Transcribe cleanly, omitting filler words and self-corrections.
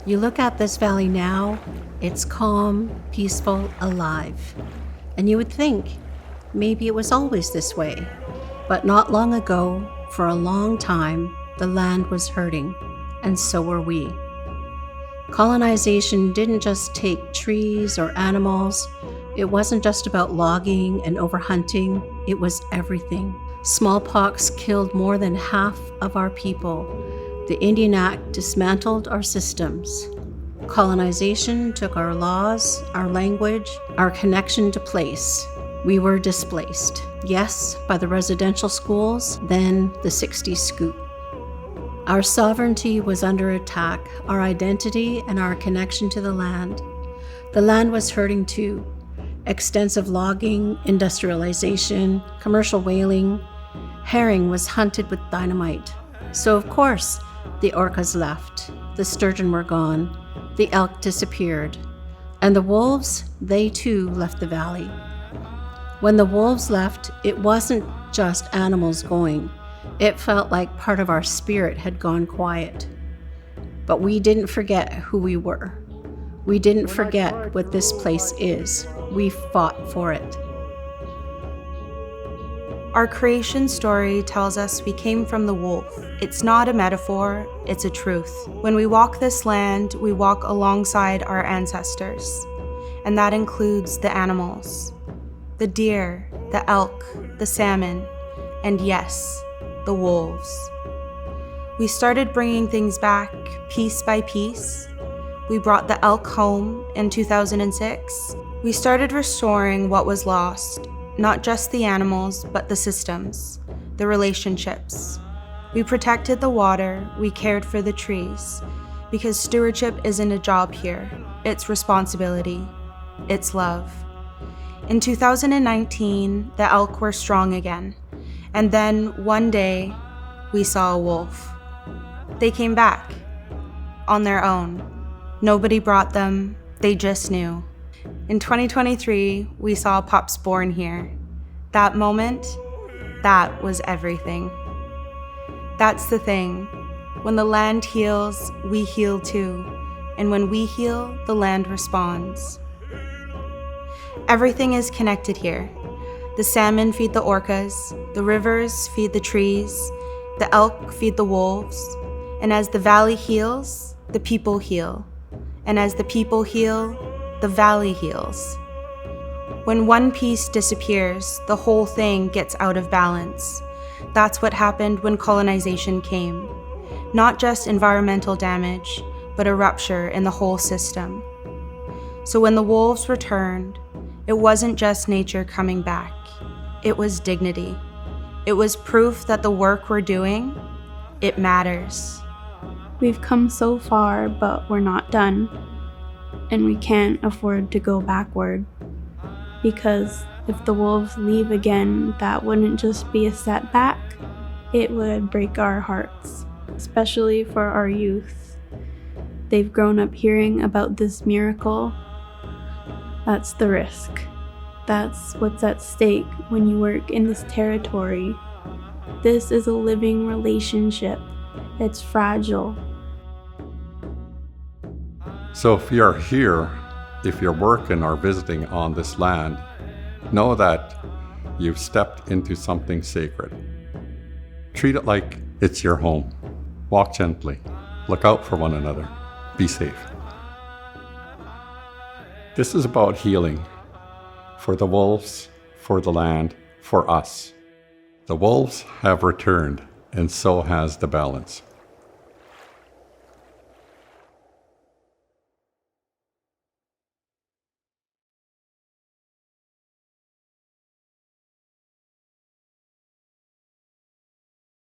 You look at this valley now, it's calm, peaceful, alive. And you would think maybe it was always this way. But not long ago, for a long time, the land was hurting, and so were we. Colonization didn't just take trees or animals. It wasn't just about logging and overhunting, it was everything. Smallpox killed more than half of our people. The Indian Act dismantled our systems. Colonization took our laws, our language, our connection to place. We were displaced. Yes, by the residential schools, then the 60s scoop. Our sovereignty was under attack, our identity and our connection to the land. The land was hurting too. Extensive logging, industrialization, commercial whaling. Herring was hunted with dynamite. So of course, the orcas left. The sturgeon were gone. The elk disappeared. And the wolves, they too left the valley. When the wolves left, it wasn't just animals going. It felt like part of our spirit had gone quiet. But we didn't forget who we were. We didn't forget what this place is. We fought for it. Our creation story tells us we came from the wolf. It's not a metaphor, it's a truth. When we walk this land, we walk alongside our ancestors. And that includes the animals. The deer, the elk, the salmon, and yes, the wolves. We started bringing things back piece by piece. We brought the elk home in 2006. We started restoring what was lost, not just the animals, but the systems, the relationships. We protected the water, we cared for the trees, because stewardship isn't a job here, it's responsibility, it's love. In 2019, the elk were strong again, and then one day, we saw a wolf. They came back, on their own. Nobody brought them, they just knew. In 2023, we saw pups born here. That moment, that was everything. That's the thing. When the land heals, we heal too. And when we heal, the land responds. Everything is connected here. The salmon feed the orcas, the rivers feed the trees, the elk feed the wolves. And as the valley heals, the people heal. And as the people heal, the valley heals. When one piece disappears, the whole thing gets out of balance. That's what happened when colonization came. Not just environmental damage, but a rupture in the whole system. So when the wolves returned, it wasn't just nature coming back. It was dignity. It was proof that the work we're doing, it matters. We've come so far, but we're not done. And we can't afford to go backward. Because if the wolves leave again, that wouldn't just be a setback, it would break our hearts, especially for our youth. They've grown up hearing about this miracle. That's the risk. That's what's at stake when you work in this territory. This is a living relationship. It's fragile. So if you're here, if you're working or visiting on this land, know that you've stepped into something sacred. Treat it like it's your home. Walk gently. Look out for one another. Be safe. This is about healing. For the wolves, for the land, for us. The wolves have returned, and so has the balance.